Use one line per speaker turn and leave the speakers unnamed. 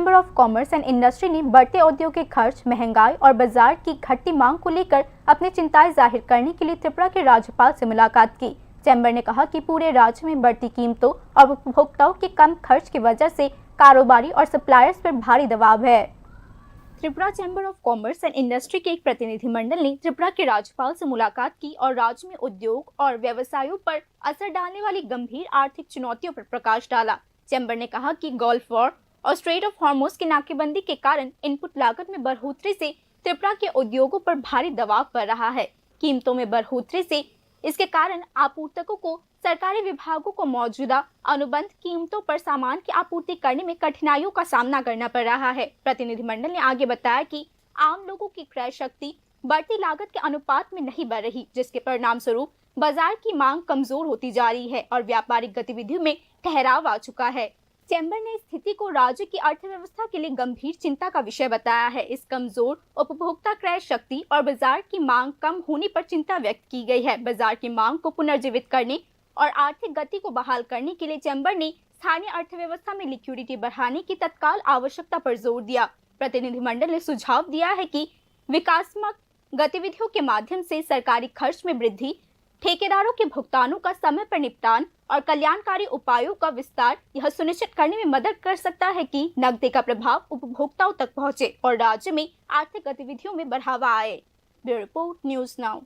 Chamber of commerce and industry ने बढ़ते औद्योगिक खर्च, महंगाई और बाजार की घटती मांग को लेकर अपनी चिंताएं जाहिर करने के लिए त्रिपुरा के राज्यपाल से मुलाकात की। चैम्बर ने कहा कि पूरे राज्य में बढ़ती कीमतों और उपभोक्ताओं के कम खर्च की वजह से कारोबारी और सप्लायर्स पर भारी दबाव है। Tripura chamber of commerce and industry के एक प्रतिनिधिमंडल ने त्रिपुरा के राज्यपाल से मुलाकात की और राज्य में उद्योग और व्यवसायों पर असर डालने वाली गंभीर आर्थिक चुनौतियों पर प्रकाश डाला। चैम्बर ने कहा कि गल्फ वॉर और स्ट्रेट ऑफ हॉर्मुज की नाकेबंदी के कारण इनपुट लागत में बढ़ोतरी से त्रिपुरा के उद्योगों पर भारी दबाव पड़ रहा है। कीमतों में बढ़ोतरी से इसके कारण आपूर्तकों को सरकारी विभागों को मौजूदा अनुबंध कीमतों पर सामान की आपूर्ति करने में कठिनाइयों का सामना करना पड़ रहा है। प्रतिनिधिमंडल ने आगे बताया कि आम लोगों की क्रय शक्ति बढ़ती लागत के अनुपात में नहीं बढ़ रही, जिसके परिणाम स्वरूप बाजार की मांग कमजोर होती जा रही है और व्यापारिक गतिविधियों में ठहराव आ चुका है। चैम्बर ने स्थिति को राज्य की अर्थव्यवस्था के लिए गंभीर चिंता का विषय बताया है। इस कमजोर उपभोक्ता क्रय शक्ति और बाजार की मांग कम होने पर चिंता व्यक्त की गई है। बाजार की मांग को पुनर्जीवित करने और आर्थिक गति को बहाल करने के लिए चैम्बर ने स्थानीय अर्थव्यवस्था में लिक्विडिटी बढ़ाने की तत्काल आवश्यकता पर जोर दिया। प्रतिनिधिमंडल ने सुझाव दिया है कि विकासात्मक गतिविधियों के माध्यम से सरकारी खर्च में वृद्धि, ठेकेदारों के भुगतानों का समय पर निपटान और कल्याणकारी उपायों का विस्तार यह सुनिश्चित करने में मदद कर सकता है कि नकदी का प्रभाव उपभोक्ताओं तक पहुंचे और राज्य में आर्थिक गतिविधियों में बढ़ावा आए। Bureau report, news now.